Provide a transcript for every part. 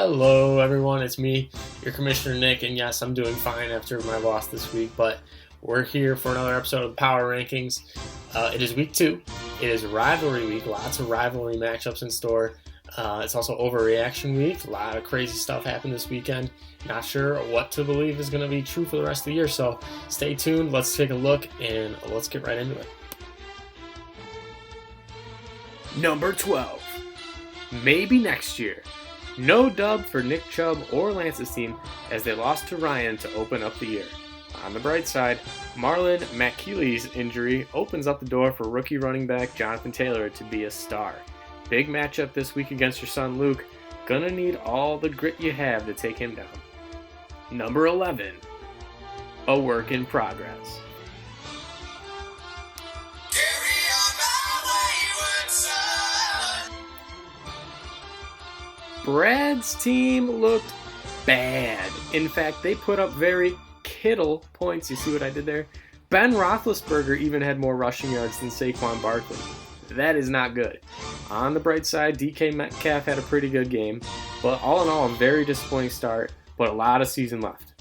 Hello, everyone. It's me, your Commissioner Nick, and yes, I'm doing fine after my loss this week, but we're here for another episode of Power Rankings. It is week 2. It is rivalry week. Lots of rivalry matchups in store. It's also overreaction week. A lot of crazy stuff happened this weekend. Not sure what to believe is going to be true for the rest of the year, so stay tuned. Let's take a look, and let's get right into it. Number 12. Maybe next year. No dub for Nick Chubb or Lance's team as they lost to Ryan to open up the year. On the bright side, Marlon McKeely's injury opens up the door for rookie running back Jonathan Taylor to be a star. Big matchup this week against your son Luke. Gonna need all the grit you have to take him down. Number 11. A work in progress. Brad's team looked bad. In fact, they put up very Kittle points. You see what I did there? Ben Roethlisberger even had more rushing yards than Saquon Barkley. That is not good. On the bright side, DK Metcalf had a pretty good game, but all in all, a very disappointing start, but a lot of season left.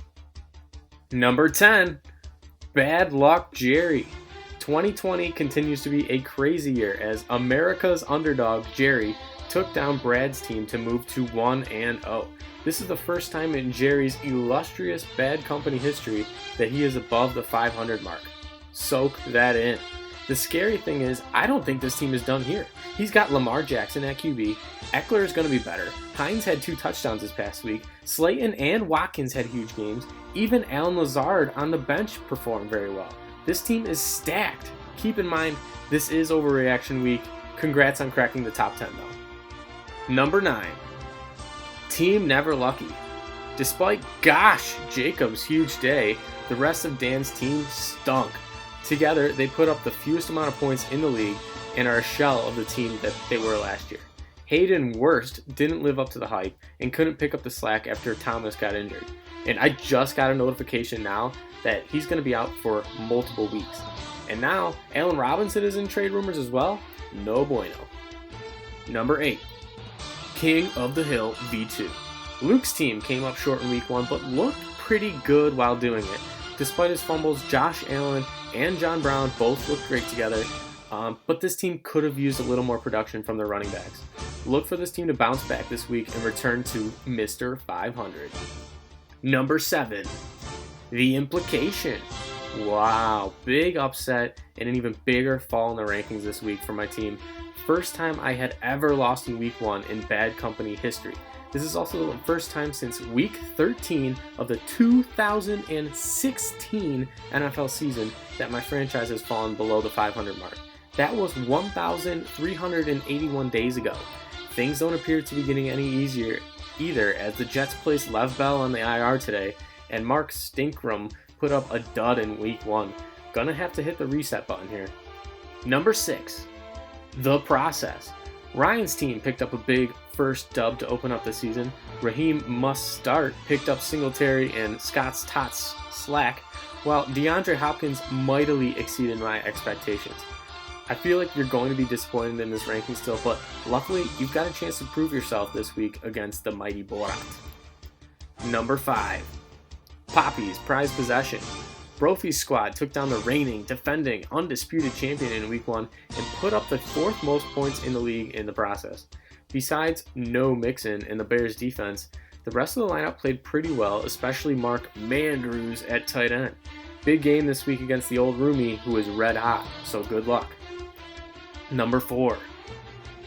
Number 10, Bad Luck Jerry. 2020 continues to be a crazy year as America's underdog, Jerry, took down Brad's team to move to 1-0. This is the first time in Jerry's illustrious Bad Company history that he is above the 500 mark. Soak that in. The scary thing is, I don't think this team is done here. He's got Lamar Jackson at QB. Eckler is going to be better. Hines had 2 touchdowns this past week. Slayton and Watkins had huge games. Even Allen Lazard on the bench performed very well. This team is stacked. Keep in mind, this is overreaction week. Congrats on cracking the top 10 though. Number 9. Team Never Lucky. Despite Gosh Jacobs' huge day, the rest of Dan's team stunk. Together, they put up the fewest amount of points in the league and are a shell of the team that they were last year. Hayden Wurst didn't live up to the hype and couldn't pick up the slack after Thomas got injured. And I just got a notification now that he's going to be out for multiple weeks. And now, Allen Robinson is in trade rumors as well? No bueno. Number 8. King of the Hill V2. Luke's team came up short in week 1 but looked pretty good while doing it. Despite his fumbles, Josh Allen and John Brown both looked great together, but this team could have used a little more production from their running backs. Look for this team to bounce back this week and return to Mr. 500. Number 7. The Implication. Wow, big upset and an even bigger fall in the rankings this week for my team. First time I had ever lost in week 1 in Bad Company history. This is also the first time since week 13 of the 2016 NFL season that my franchise has fallen below the 500 mark. That was 1,381 days ago. Things don't appear to be getting any easier either as the Jets placed Lev Bell on the IR today and Mark Stinkrum put up a dud in week 1. Gonna have to hit the reset button here. Number 6. The Process. Ryan's team picked up a big first dub to open up the season. Raheem Mostert picked up Singletary and Scott's Tots slack, while DeAndre Hopkins mightily exceeded my expectations. I feel like you're going to be disappointed in this ranking still, but luckily you've got a chance to prove yourself this week against the mighty Borat. Number 5. Poppy's prized possession. Brophy's squad took down the reigning, defending, undisputed champion in week 1 and put up the 4th most points in the league in the process. Besides no Mixon in the Bears defense, the rest of the lineup played pretty well, especially Mark Mandrews at tight end. Big game this week against the old roomie who is red hot, so good luck. Number 4.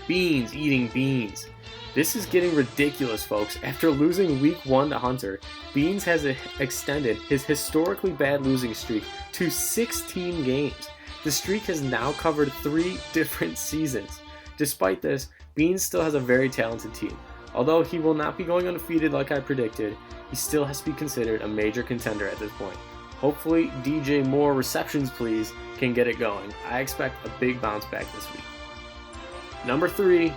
Beans eating beans. This is getting ridiculous, folks. After losing week 1 to Hunter, Beans has extended his historically bad losing streak to 16 games. The streak has now covered 3 different seasons. Despite this, Beans still has a very talented team. Although he will not be going undefeated like I predicted, he still has to be considered a major contender at this point. Hopefully, DJ Moore receptions please can get it going. I expect a big bounce back this week. Number 3.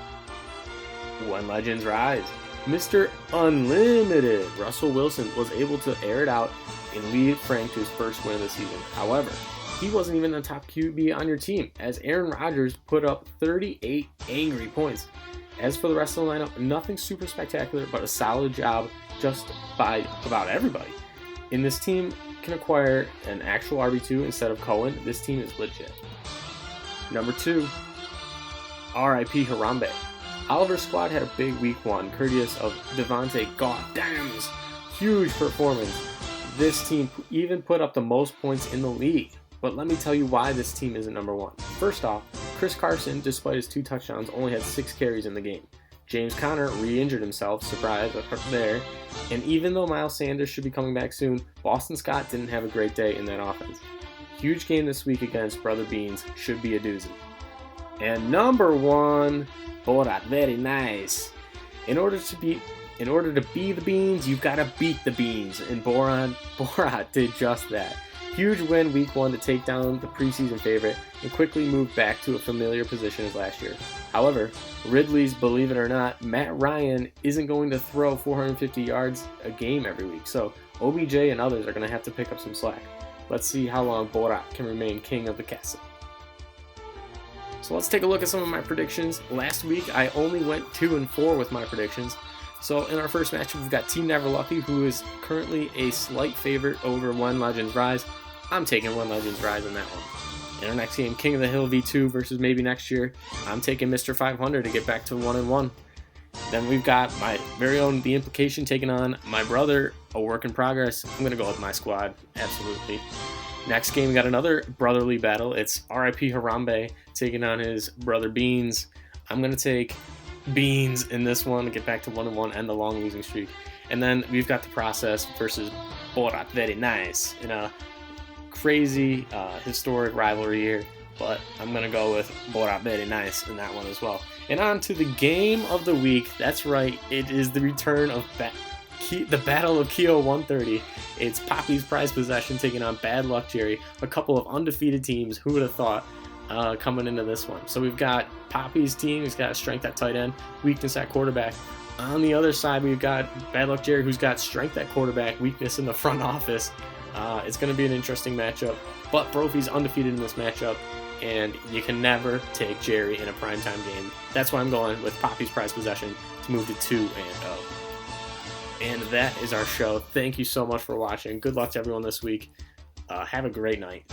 When Legends Rise. Mr. Unlimited Russell Wilson was able to air it out and lead Frank to his first win of the season. However, he wasn't even the top QB on your team as Aaron Rodgers put up 38 angry points. As for the rest of the lineup, nothing super spectacular, but a solid job just by about everybody. And this team can acquire an actual RB2 instead of Cohen. This team is legit. Number 2, RIP Harambe. Oliver's squad had a big week 1, courteous of Devontae Goddamn's huge performance. This team even put up the most points in the league. But let me tell you why this team isn't number 1. First off, Chris Carson, despite his 2 touchdowns, only had 6 carries in the game. James Conner re-injured himself, surprise there. And even though Miles Sanders should be coming back soon, Boston Scott didn't have a great day in that offense. Huge game this week against Brother Beans, should be a doozy. And number 1, Borat, very nice. In order to be the Beans, you've got to beat the Beans, and Borat did just that. Huge win week 1 to take down the preseason favorite and quickly move back to a familiar position as last year. However, Ridley's believe it or not, Matt Ryan isn't going to throw 450 yards a game every week, so OBJ and others are going to have to pick up some slack. Let's see how long Borat can remain king of the castle. So let's take a look at some of my predictions. Last week I only went 2-4 with my predictions. So in our first matchup we've got Team Never Lucky, who is currently a slight favorite over When Legends Rise. I'm taking When Legends Rise in that one. In our next game, King of the Hill V2 versus maybe next year, I'm taking Mr. 500 to get back to 1-1. Then we've got my very own The Implication taking on my brother, a work in progress. I'm going to go with my squad, absolutely. Next game, we got another brotherly battle. It's RIP Harambe taking on his brother Beans. I'm going to take Beans in this one to get back to 1-1 and the long losing streak. And then we've got The Process versus Borat, very nice, in a crazy historic rivalry here, but I'm gonna go with Borat, very nice in that one as well. And on to the game of the week. That's right, it is the return of the Battle of Keo 130. It's Poppy's Prize Possession taking on Bad Luck Jerry, a couple of undefeated teams. Who would have thought coming into this one? So we've got Poppy's team, he's got strength at tight end, weakness at quarterback. On the other side, we've got Bad Luck Jerry, who's got strength at quarterback, weakness in the front office. It's going to be an interesting matchup, but Brophy's undefeated in this matchup, and you can never take Jerry in a primetime game. That's why I'm going with Poppy's Prize Possession to move to 2-0. And that is our show. Thank you so much for watching. Good luck to everyone this week. Have a great night.